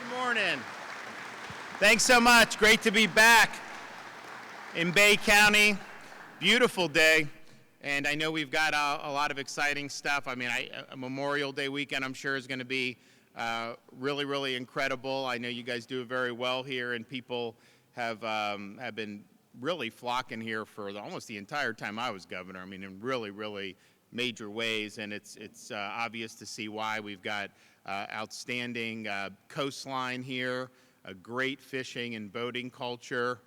Good morning. Thanks so much. Great to be back in Bay County. Beautiful day. And I know we've got a lot of exciting stuff. I mean, a Memorial Day weekend, I'm sure, is going to be really, really incredible. I know you guys do it very well here, and people have been really flocking here for almost the entire time I was governor. I mean, in really, really major ways, and it's obvious to see why. We've got outstanding coastline here, a great fishing and boating culture.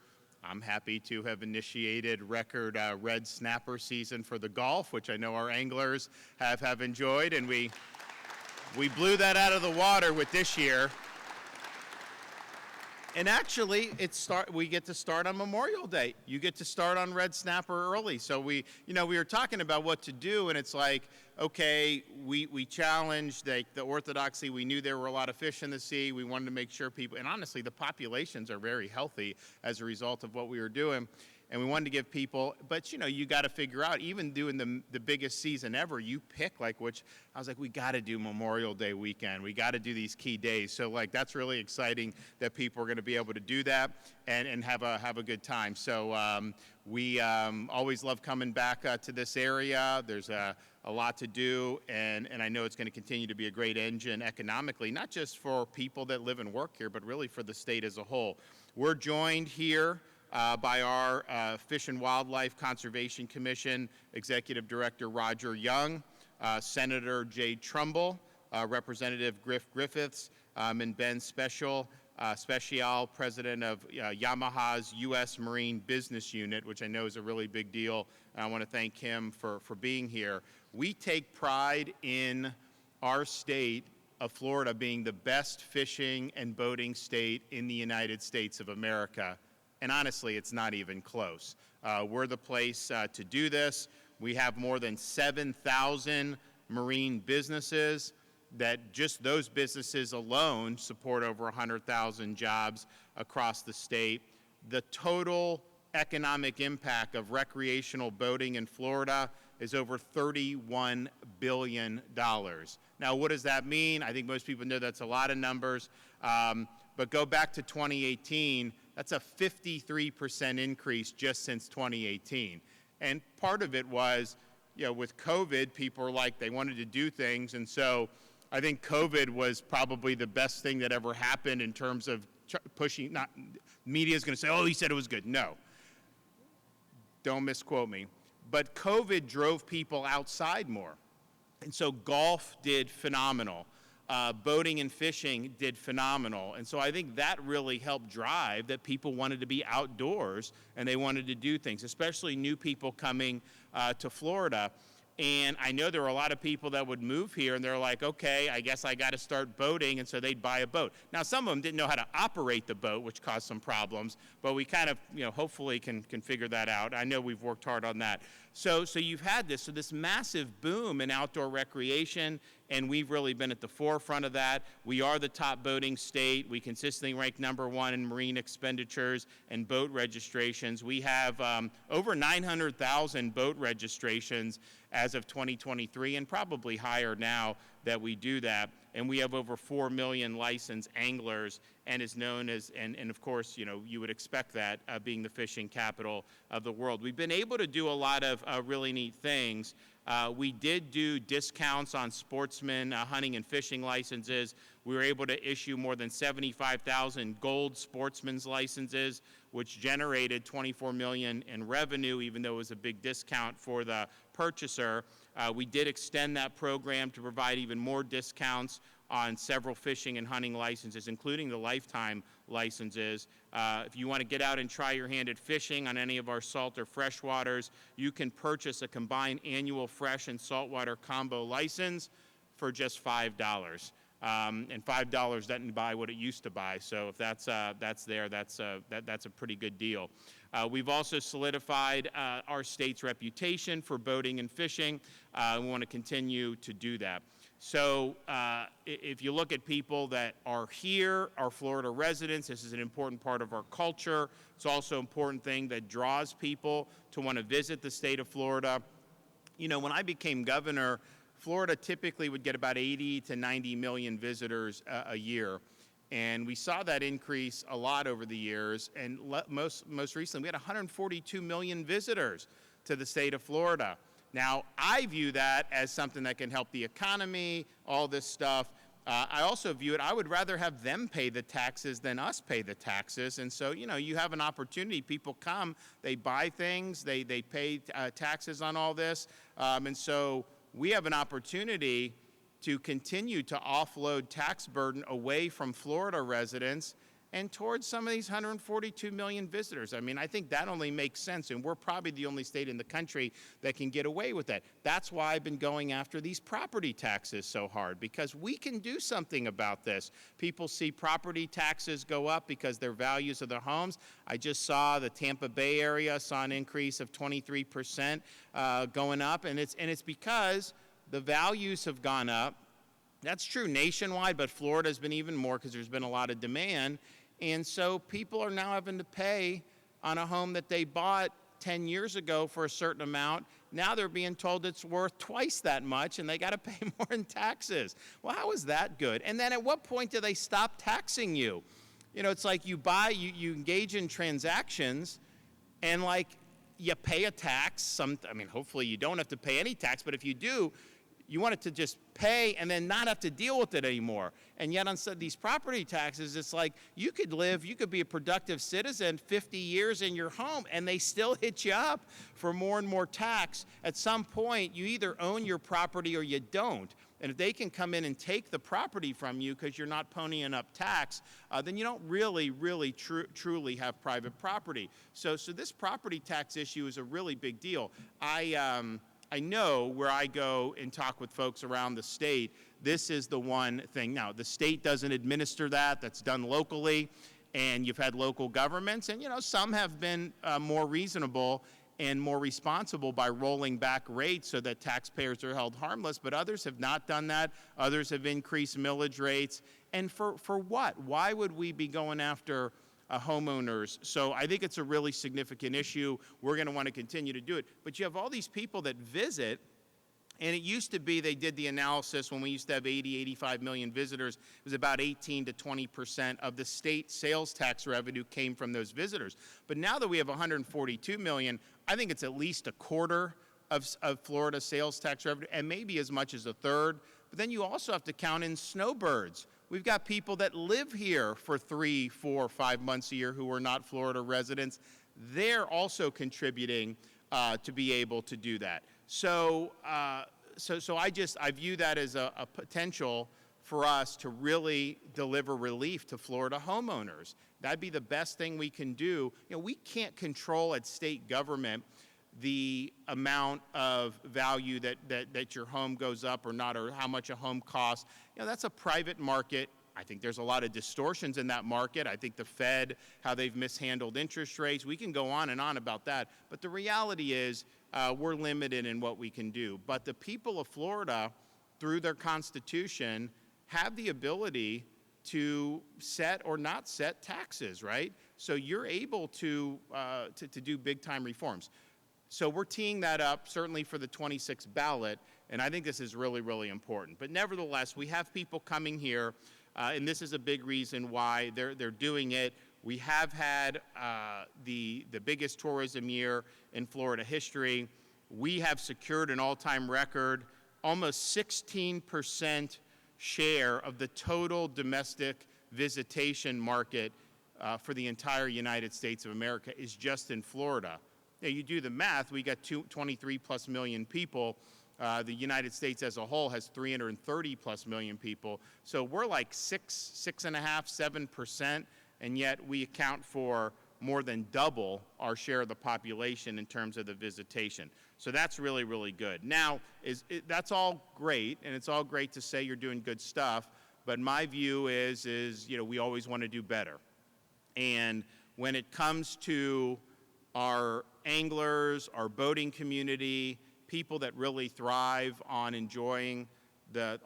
I'm happy to have initiated record red snapper season for the Gulf, which I know our anglers have enjoyed, and we blew that out of the water with this year. And actually, we get to start on Memorial Day. You get to start on red snapper early. So we were talking about what to do, and it's like, okay, we challenged the orthodoxy. We knew there were a lot of fish in the sea. We wanted to make sure people, and honestly, the populations are very healthy as a result of what we were doing. And we wanted to give people, but you got to figure out, even doing the biggest season ever, you pick which, I was like, we got to do Memorial Day weekend. We got to do these key days. So that's really exciting that people are going to be able to do that and have a good time. So we always love coming back to this area. There's a lot to do, and I know it's going to continue to be a great engine economically, not just for people that live and work here, but really for the state as a whole. We're joined here by our Fish and Wildlife Conservation Commission Executive Director Roger Young, Senator Jay Trumbull, Representative Griffiths, and Ben Special, President of Yamaha's U.S. Marine Business Unit, which I know is a really big deal. And I want to thank him for being here. We take pride in our state of Florida being the best fishing and boating state in the United States of America. And honestly, it's not even close. We're the place to do this. We have more than 7,000 marine businesses that just those businesses alone support over 100,000 jobs across the state. The total economic impact of recreational boating in Florida is over $31 billion. Now, what does that mean? I think most people know that's a lot of numbers. But go back to 2018, that's a 53% increase just since 2018. And part of it was, with COVID, people were like, they wanted to do things. And so I think COVID was probably the best thing that ever happened in terms of pushing, not, media's going to say, oh, he said it was good. No. Don't misquote me. But COVID drove people outside more. And so golf did phenomenal. Boating and fishing did phenomenal. And so I think that really helped drive that people wanted to be outdoors and they wanted to do things, especially new people coming to Florida. And I know there were a lot of people that would move here and they're like, okay, I guess I got to start boating. And so they'd buy a boat. Now, some of them didn't know how to operate the boat, which caused some problems, but we kind of, hopefully can figure that out. I know we've worked hard on that. So you've had this massive boom in outdoor recreation, and we've really been at the forefront of that. We are the top boating state. We consistently rank #1 in marine expenditures and boat registrations. We have over 900,000 boat registrations as of 2023, and probably higher now that we do that. And we have over 4 million licensed anglers, and is known as, and of course, you would expect that, being the fishing capital of the world. We've been able to do a lot of really neat things. We did do discounts on sportsman hunting and fishing licenses. We were able to issue more than 75,000 gold sportsman's licenses, which generated $24 million in revenue, even though it was a big discount for the purchaser. We did extend that program to provide even more discounts on several fishing and hunting licenses, including the lifetime licenses. If you want to get out and try your hand at fishing on any of our salt or freshwaters, you can purchase a combined annual fresh and saltwater combo license for just $5. And $5 doesn't buy what it used to buy. So if that's a pretty good deal. We've also solidified our state's reputation for boating and fishing. We want to continue to do that. So if you look at people that are here, our Florida residents, this is an important part of our culture. It's also an important thing that draws people to want to visit the state of Florida. When I became governor, Florida typically would get about 80 to 90 million visitors a year. And we saw that increase a lot over the years. And most recently, we had 142 million visitors to the state of Florida. Now, I view that as something that can help the economy, all this stuff. I also view it, I would rather have them pay the taxes than us pay the taxes. And so, you have an opportunity. People come, they buy things, they pay taxes on all this. And so we have an opportunity to continue to offload tax burden away from Florida residents and towards some of these 142 million visitors. I mean, I think that only makes sense, and we're probably the only state in the country that can get away with that. That's why I've been going after these property taxes so hard, because we can do something about this. People see property taxes go up because their values of their homes. I just saw the Tampa Bay area saw an increase of 23% going up, and it's because the values have gone up. That's true nationwide, but Florida's been even more because there's been a lot of demand. And so people are now having to pay on a home that they bought 10 years ago for a certain amount. Now they're being told it's worth twice that much, and they got to pay more in taxes. Well, how is that good? And then at what point do they stop taxing you? It's like you engage in transactions, and like you pay a tax. Hopefully you don't have to pay any tax, but if you do, you want it to just pay and then not have to deal with it anymore. And yet on these property taxes, it's like you could be a productive citizen 50 years in your home, and they still hit you up for more and more tax. At some point, you either own your property or you don't. And if they can come in and take the property from you because you're not ponying up tax, then you don't really truly have private property. So this property tax issue is a really big deal. I know where I go and talk with folks around the state, this is the one thing. Now, the state doesn't administer that. That's done locally, and you've had local governments, and some have been more reasonable and more responsible by rolling back rates so that taxpayers are held harmless, but others have not done that. Others have increased millage rates. And for what? Why would we be going after homeowners? So I think it's a really significant issue. We're going to want to continue to do it. But you have all these people that visit, and it used to be, they did the analysis when we used to have 80, 85 million visitors, it was about 18 to 20% of the state sales tax revenue came from those visitors. But now that we have 142 million, I think it's at least a quarter of Florida sales tax revenue, and maybe as much as a third. But then you also have to count in snowbirds. We've got people that live here for 3, 4, 5 months a year who are not Florida residents. They're also contributing to be able to do that. So I view that as a potential for us to really deliver relief to Florida homeowners. That'd be the best thing we can do. We can't control at state government the amount of value that your home goes up or not, or how much a home costs. That's a private market. I think there's a lot of distortions in that market. I think the Fed, how they've mishandled interest rates, we can go on and on about that. But the reality is we're limited in what we can do. But the people of Florida, through their Constitution, have the ability to set or not set taxes, right? So you're able to do big-time reforms. So we're teeing that up, certainly for the 26th ballot, and I think this is really, really important. But nevertheless, we have people coming here, and this is a big reason why they're doing it. We have had the biggest tourism year in Florida history. We have secured an all-time record, almost 16% share of the total domestic visitation market for the entire United States of America is just in Florida. Now, you do the math, we got 23 plus million people. The United States as a whole has 330 plus million people. So we're like 6.5%, 7%, and yet we account for more than double our share of the population in terms of the visitation. So that's really, really good. Now, that's all great, and it's all great to say you're doing good stuff, but my view is we always want to do better. And when it comes to our anglers, our boating community, people that really thrive on enjoying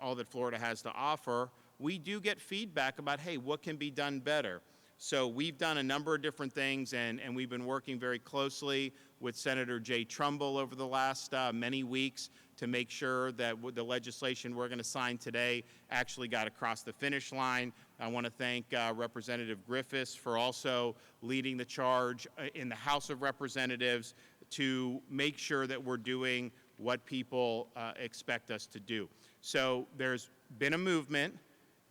all that Florida has to offer, we do get feedback about, hey, what can be done better? So we've done a number of different things, and we've been working very closely with Senator Jay Trumbull over the last many weeks to make sure that the legislation we're going to sign today actually got across the finish line. I want to thank Representative Griffiths for also leading the charge in the House of Representatives to make sure that we're doing what people expect us to do. So there's been a movement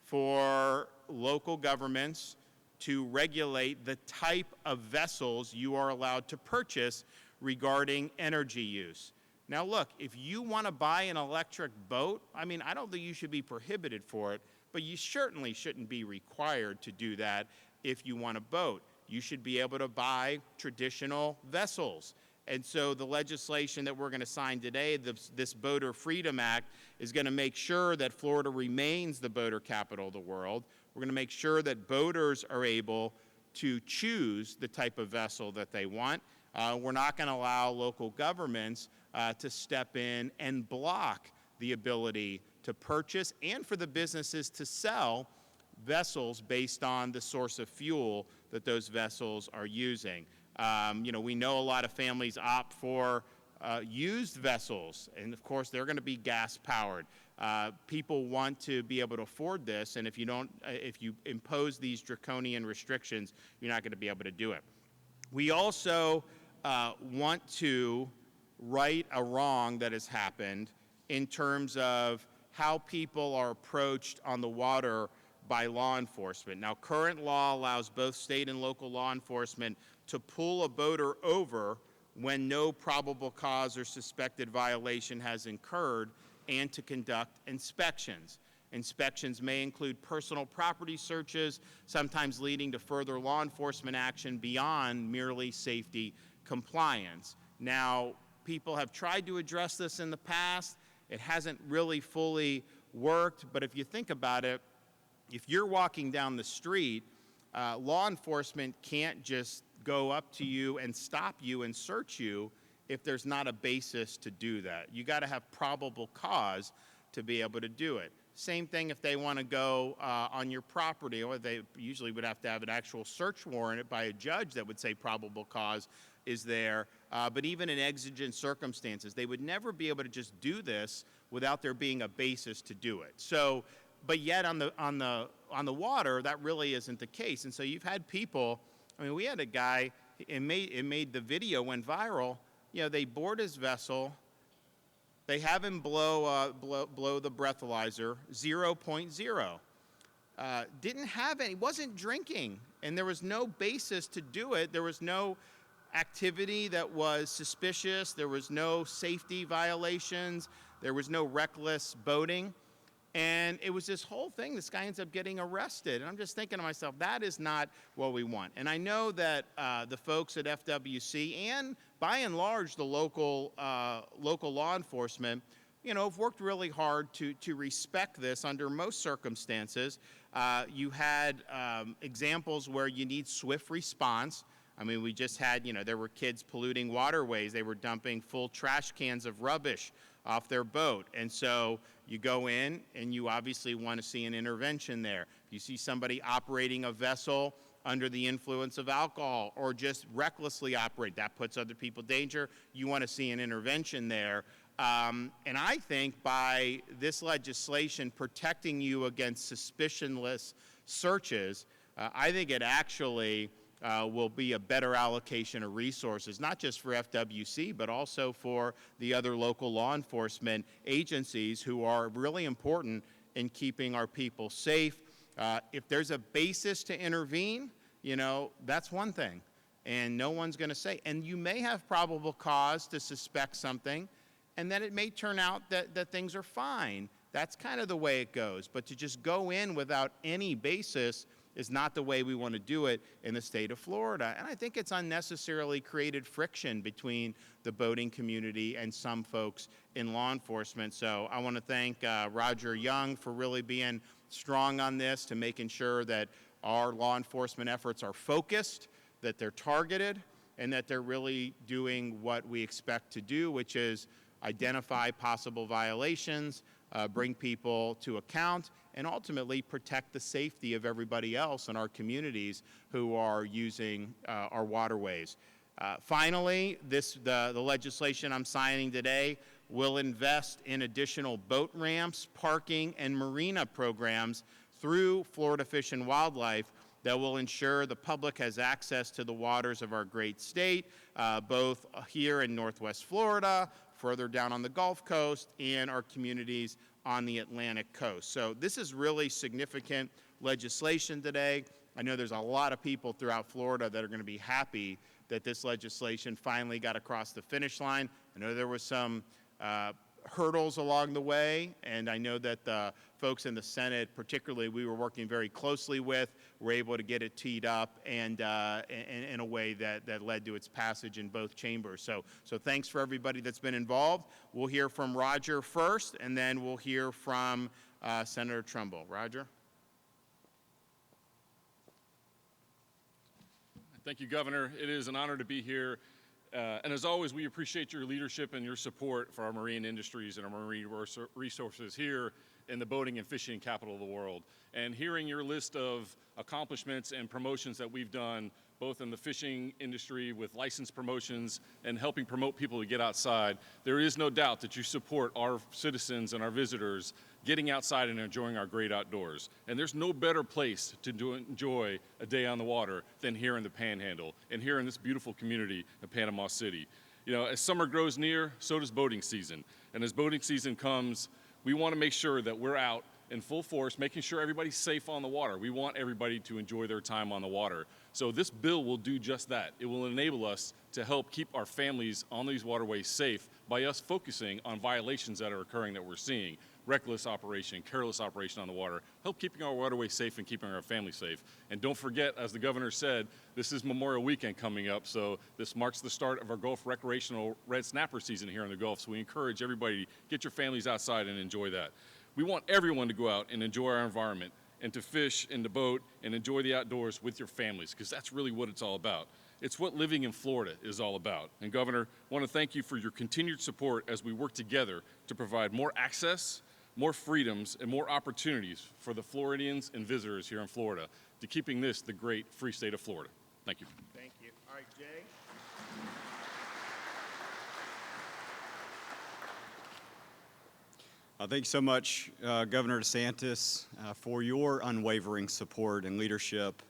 for local governments to regulate the type of vessels you are allowed to purchase regarding energy use. Now look, if you want to buy an electric boat, I mean, I don't think you should be prohibited for it, but you certainly shouldn't be required to do that if you want a boat. You should be able to buy traditional vessels. And so the legislation that we're going to sign today, this Boater Freedom Act, is going to make sure that Florida remains the boater capital of the world. We're going to make sure that boaters are able to choose the type of vessel that they want. We're not going to allow local governments to step in and block the ability to purchase and for the businesses to sell vessels based on the source of fuel that those vessels are using. We know a lot of families opt for used vessels, and of course they're going to be gas powered. People want to be able to afford this, and if you impose these draconian restrictions, you're not going to be able to do it. We also want to right a wrong that has happened in terms of how people are approached on the water by law enforcement. Now, current law allows both state and local law enforcement to pull a boater over when no probable cause or suspected violation has occurred and to conduct inspections. Inspections may include personal property searches, sometimes leading to further law enforcement action beyond merely safety compliance. Now, people have tried to address this in the past. It hasn't really fully worked, but if you think about it, if you're walking down the street, law enforcement can't just go up to you and stop you and search you if there's not a basis to do that. You got to have probable cause to be able to do it. Same thing if they want to go on your property, or they usually would have to have an actual search warrant by a judge that would say probable cause is there. But even in exigent circumstances, they would never be able to just do this without there being a basis to do it. So, but yet on the water, that really isn't the case. And so you've had people. I mean, we had a guy. It made the video went viral. They board his vessel. They have him blow the breathalyzer, 0.0. Didn't have any, wasn't drinking, and there was no basis to do it. There was no activity that was suspicious. There was no safety violations. There was no reckless boating. And it was this whole thing. This guy ends up getting arrested. And I'm just thinking to myself, that is not what we want. And I know that the folks at FWC and by and large the local law enforcement, have worked really hard to respect this under most circumstances. You had examples where you need swift response. I mean, we just had, there were kids polluting waterways. They were dumping full trash cans of rubbish off their boat. And so you go in and you obviously want to see an intervention there. If you see somebody operating a vessel under the influence of alcohol or just recklessly operate, that puts other people in danger. You want to see an intervention there. And I think by this legislation protecting you against suspicionless searches, I think it actually will be a better allocation of resources, not just for FWC, but also for the other local law enforcement agencies who are really important in keeping our people safe. If there's a basis to intervene, that's one thing, and no one's going to say. And you may have probable cause to suspect something, and then it may turn out that things are fine. That's kind of the way it goes. But to just go in without any basis is not the way we want to do it in the state of Florida. And I think it's unnecessarily created friction between the boating community and some folks in law enforcement. So I want to thank Roger Young for really being strong on this, to making sure that our law enforcement efforts are focused, that they're targeted, and that they're really doing what we expect to do, which is identify possible violations, bring people to account, and ultimately protect the safety of everybody else in our communities who are using our waterways. Finally, the legislation I'm signing today will invest in additional boat ramps, parking, and marina programs through Florida Fish and Wildlife that will ensure the public has access to the waters of our great state, both here in Northwest Florida, further down on the Gulf Coast, and our communities on the Atlantic coast. So this is really significant legislation today. I know there's a lot of people throughout Florida that are going to be happy that this legislation finally got across the finish line. I know there was some hurdles along the way, and I know that the folks in the Senate, particularly, we were working very closely with, were able to get it teed up and in a way that led to its passage in both chambers. So thanks for everybody that's been involved. We'll hear from Roger first, and then we'll hear from Senator Trumbull. Roger? Thank you, Governor. It is an honor to be here. And as always, we appreciate your leadership and your support for our marine industries and our marine resources here in the boating and fishing capital of the world. And hearing your list of accomplishments and promotions that we've done, both in the fishing industry with license promotions and helping promote people to get outside, there is no doubt that you support our citizens and our visitors getting outside and enjoying our great outdoors. And there's no better place to enjoy a day on the water than here in the Panhandle and here in this beautiful community of Panama City. You know, as summer grows near, so does boating season. And as boating season comes, we want to make sure that we're out in full force, making sure everybody's safe on the water. We want everybody to enjoy their time on the water. So this bill will do just that. It will enable us to help keep our families on these waterways safe by us focusing on violations that are occurring that we're seeing. Reckless operation, careless operation on the water, help keeping our waterways safe and keeping our families safe. And don't forget, as the governor said, this is Memorial Weekend coming up, so this marks the start of our Gulf recreational red snapper season here in the Gulf, so we encourage everybody to get your families outside and enjoy that. We want everyone to go out and enjoy our environment and to fish and to boat and enjoy the outdoors with your families, because that's really what it's all about. It's what living in Florida is all about. And Governor, I want to thank you for your continued support as we work together to provide more access, more freedoms, and more opportunities for the Floridians and visitors here in Florida to keeping this the great free state of Florida. Thank you. Thank you. All right, Jay. Thank you so much, Governor DeSantis, for your unwavering support and leadership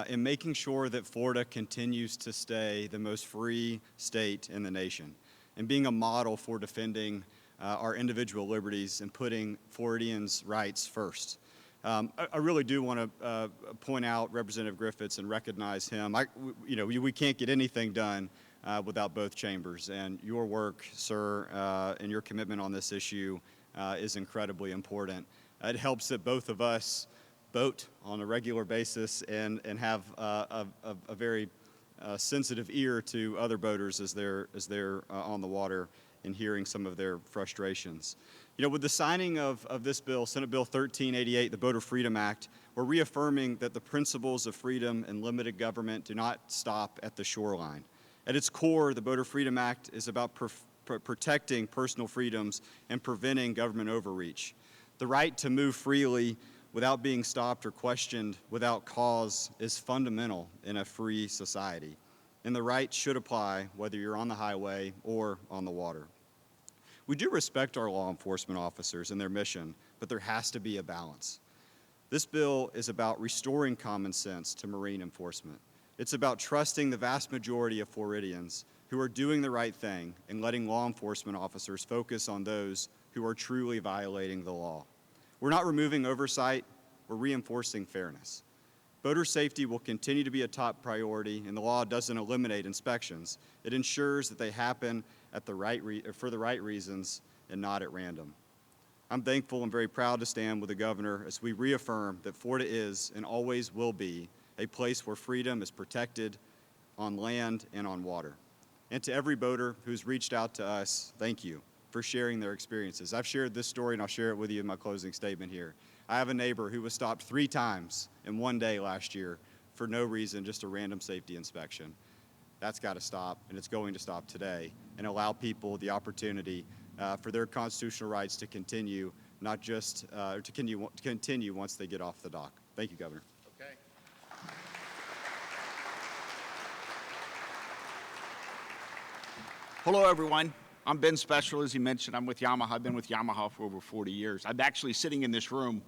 in making sure that Florida continues to stay the most free state in the nation and being a model for defending our individual liberties and putting Floridians' rights first. I really do want to point out Representative Griffiths and recognize him. We can't get anything done without both chambers, and your work, sir, and your commitment on this issue is incredibly important. It helps that both of us boat on a regular basis and have a very sensitive ear to other boaters as they're on the water and hearing some of their frustrations. You know, with the signing of this bill, Senate Bill 1388, the Boater Freedom Act, we're reaffirming that the principles of freedom and limited government do not stop at the shoreline. At its core, the Boater Freedom Act is about protecting personal freedoms and preventing government overreach. The right to move freely without being stopped or questioned without cause is fundamental in a free society. And the right should apply whether you're on the highway or on the water. We do respect our law enforcement officers and their mission, but there has to be a balance. This bill is about restoring common sense to marine enforcement. It's about trusting the vast majority of Floridians who are doing the right thing and letting law enforcement officers focus on those who are truly violating the law. We're not removing oversight, we're reinforcing fairness. Boater safety will continue to be a top priority, and the law doesn't eliminate inspections. It ensures that they happen at for the right reasons and not at random. I'm thankful and very proud to stand with the governor as we reaffirm that Florida is and always will be a place where freedom is protected on land and on water. And to every boater who's reached out to us, thank you for sharing their experiences. I've shared this story, and I'll share it with you in my closing statement here. I have a neighbor who was stopped 3 times in one day last year for no reason, just a random safety inspection. That's got to stop, and it's going to stop today, and allow people the opportunity for their constitutional rights to continue, not just to continue once they get off the dock. Thank you, Governor. Okay. Hello, everyone. I'm Ben Special, as he mentioned. I'm with Yamaha. I've been with Yamaha for over 40 years. I'm actually sitting in this room.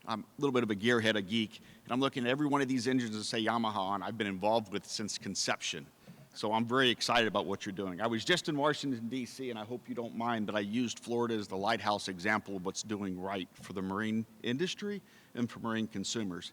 I'm a little bit of a gearhead, a geek, and I'm looking at every one of these engines that say Yamaha on. I've been involved with since conception. So I'm very excited about what you're doing. I was just in Washington, D.C., and I hope you don't mind, but I used Florida as the lighthouse example of what's doing right for the marine industry and for marine consumers.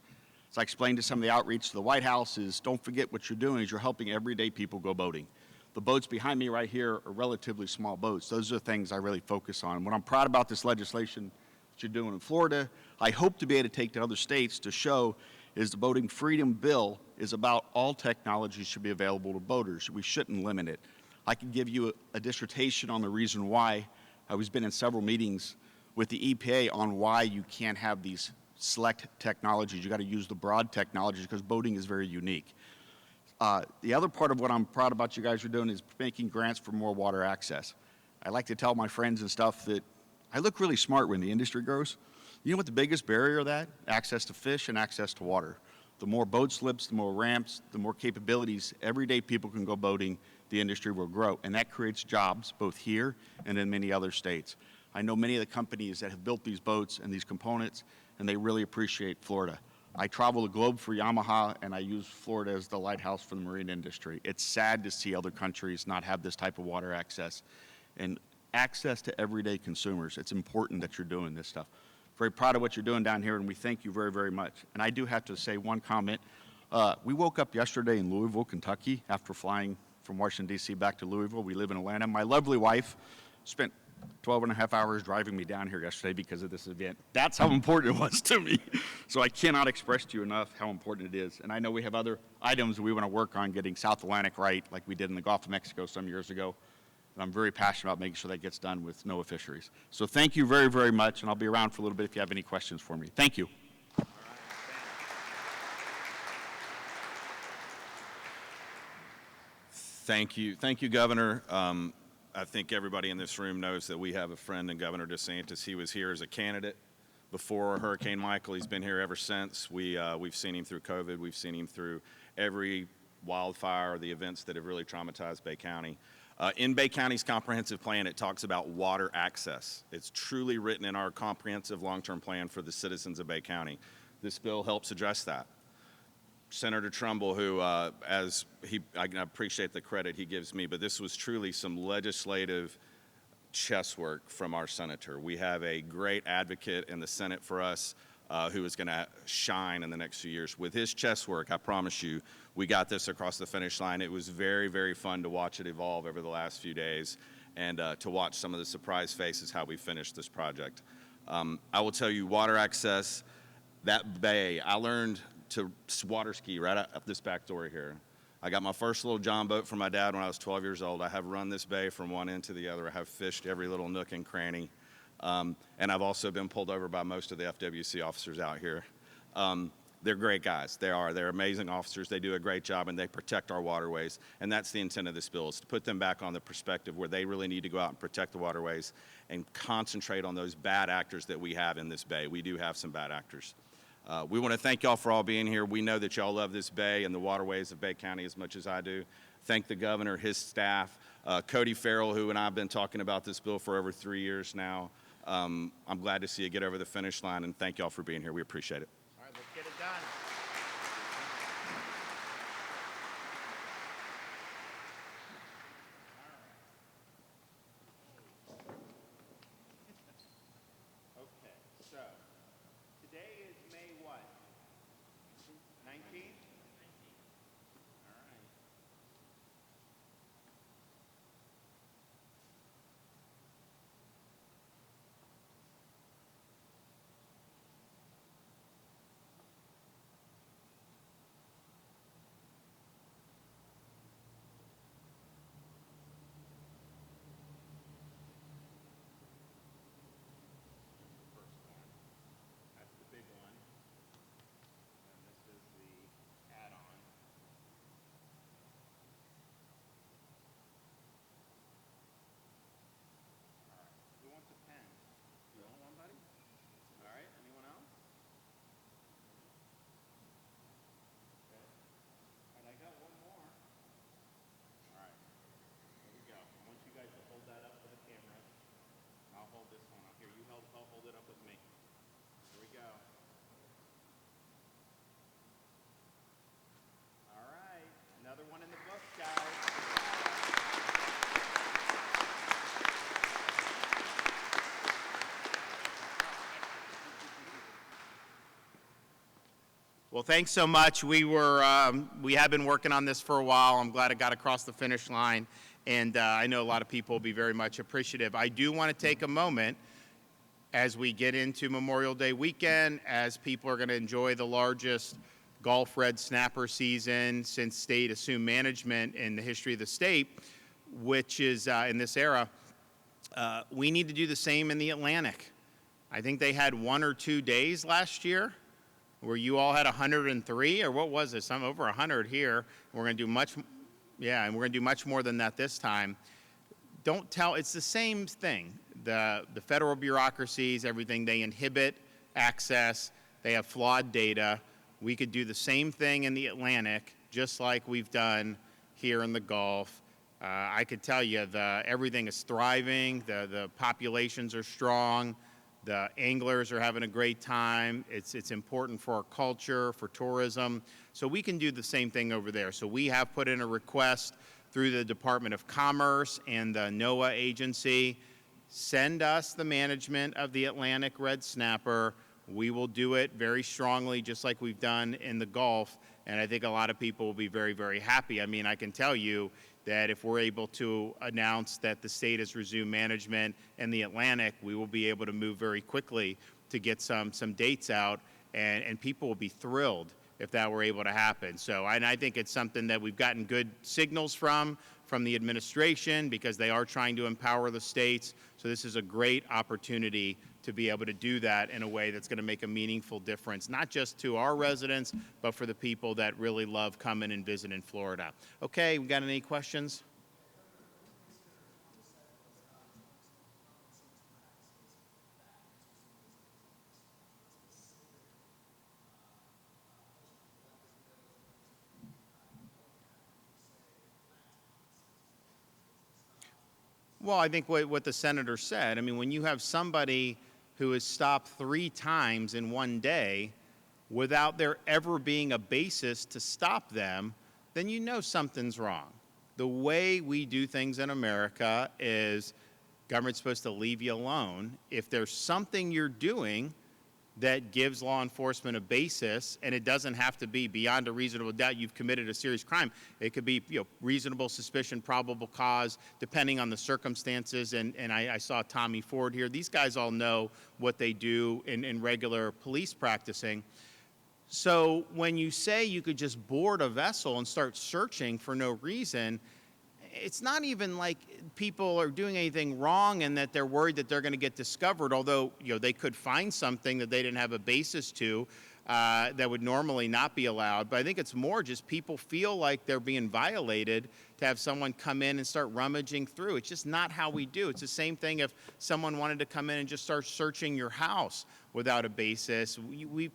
As I explained to some of the outreach to the White House is don't forget what you're doing is you're helping everyday people go boating. The boats behind me right here are relatively small boats. Those are the things I really focus on. What I'm proud about this legislation that you're doing in Florida, I hope to be able to take to other states to show is the Boating Freedom Bill is about all technology should be available to boaters. We shouldn't limit it. I could give you a dissertation on the reason why. I've been in several meetings with the EPA on why you can't have these select technologies. You got to use the broad technologies because boating is very unique. The other part of what I'm proud about you guys are doing is making grants for more water access. I like to tell my friends and stuff that I look really smart when the industry grows. You know what the biggest barrier of that? Access to fish and access to water. The more boat slips, the more ramps, the more capabilities, everyday people can go boating, the industry will grow. And that creates jobs both here and in many other states. I know many of the companies that have built these boats and these components, and they really appreciate Florida. I travel the globe for Yamaha, and I use Florida as the lighthouse for the marine industry. It's sad to see other countries not have this type of water access and access to everyday consumers. It's important that you're doing this stuff. Very proud of what you're doing down here, and we thank you very, very much. And I do have to say one comment. We woke up yesterday in Louisville, Kentucky, after flying from Washington, D.C. back to Louisville. We live in Atlanta. My lovely wife spent 12 and a half hours driving me down here yesterday because of this event. That's how important it was to me. So I cannot express to you enough how important it is. And I know we have other items we want to work on getting South Atlantic right, like we did in the Gulf of Mexico some years ago. And I'm very passionate about making sure that gets done with NOAA fisheries. So thank you very, very much, and I'll be around for a little bit if you have any questions for me. Thank you. Thank you, Governor. I think everybody in this room knows that we have a friend in Governor DeSantis. He was here as a candidate before Hurricane Michael. He's been here ever since. We've seen him through COVID. We've seen him through every wildfire, the events that have really traumatized Bay County. In Bay County's comprehensive plan, it talks about water access. It's truly written in our comprehensive long-term plan for the citizens of Bay County. This bill helps address that. Senator Trumbull, who, I appreciate the credit he gives me, but this was truly some legislative chess work from our senator. We have a great advocate in the Senate for us who is going to shine in the next few years. With his chess work, I promise you, we got this across the finish line. It was very, very fun to watch it evolve over the last few days and to watch some of the surprise faces how we finished this project. I will tell you, water access, that bay, I learned to water ski right up this back door here. I got my first little John boat from my dad when I was 12 years old. I have run this bay from one end to the other. I have fished every little nook and cranny. And I've also been pulled over by most of the FWC officers out here. They're great guys. They're amazing officers. They do a great job, and they protect our waterways. And that's the intent of this bill, is to put them back on the perspective where they really need to go out and protect the waterways and concentrate on those bad actors that we have in this bay. We do have some bad actors. We want to thank y'all for all being here. We know that y'all love this bay and the waterways of Bay County as much as I do. Thank the governor, his staff, Cody Farrell, who and I have been talking about this bill for over 3 years now. I'm glad to see it get over the finish line, and thank y'all for being here. We appreciate it. All right, let's get it done. Okay, so today is May what? 19th? All right. First one. That's the big one. And this is the Well, thanks so much. We have been working on this for a while. I'm glad it got across the finish line, and I know a lot of people will be very much appreciative. I do want to take a moment as we get into Memorial Day weekend, as people are going to enjoy the largest Gulf red snapper season since state assumed management in the history of the state, which is in this era. We need to do the same in the Atlantic. I think they had 1 or 2 days last year where you all had 103, or what was it? Some over 100 here. We're going to do much, and we're going to do much more than that this time. It's the same thing. The federal bureaucracies, everything, they inhibit access. They have flawed data. We could do the same thing in the Atlantic, just like we've done here in the Gulf. I could tell you everything is thriving. The populations are strong. The anglers are having a great time. It's important for our culture, for tourism. So we can do the same thing over there. So we have put in a request through the Department of Commerce and the NOAA agency. Send us the management of the Atlantic red snapper. We will do it very strongly, just like we've done in the Gulf. And I think a lot of people will be very, very happy. I mean, I can tell you that if we're able to announce that the state has resumed management in the Atlantic, we will be able to move very quickly to get some dates out, and people will be thrilled if that were able to happen. So, and I think it's something that we've gotten good signals from the administration, because they are trying to empower the states. So this is a great opportunity to be able to do that in a way that's going to make a meaningful difference, not just to our residents, but for the people that really love coming and visiting Florida. Okay, we got any questions? Well, I think what the senator said, I mean, when you have somebody who is stopped 3 times in one day without there ever being a basis to stop them, then you know something's wrong. The way we do things in America is government's supposed to leave you alone. If there's something you're doing that gives law enforcement a basis, and it doesn't have to be beyond a reasonable doubt you've committed a serious crime. It could be, reasonable suspicion, probable cause, depending on the circumstances. And I saw Tommy Ford here. These guys all know what they do in regular police practicing. So when you say you could just board a vessel and start searching for no reason, it's not even like people are doing anything wrong and that they're worried that they're going to get discovered, although they could find something that they didn't have a basis to that would normally not be allowed. But I think it's more just people feel like they're being violated to have someone come in and start rummaging through. It's just not how we do. It's the same thing if someone wanted to come in and just start searching your house without a basis.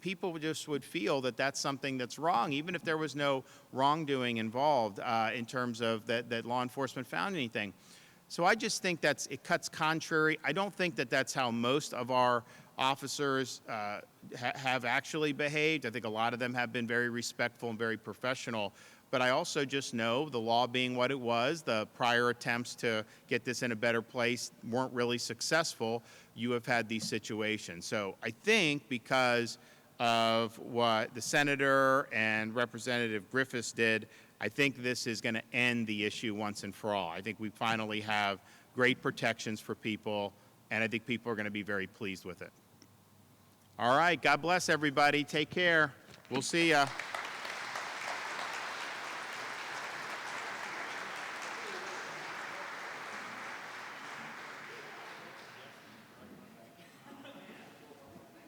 People just would feel that that's something that's wrong, even if there was no wrongdoing involved in terms of that law enforcement found anything. So I just think it cuts contrary. I don't think that that's how most of our officers have actually behaved. I think a lot of them have been very respectful and very professional. But I also just know, the law being what it was, the prior attempts to get this in a better place weren't really successful. You have had these situations. So I think because of what the senator and Representative Griffiths did, I think this is going to end the issue once and for all. I think we finally have great protections for people, and I think people are going to be very pleased with it. All right, God bless everybody. Take care. We'll see ya.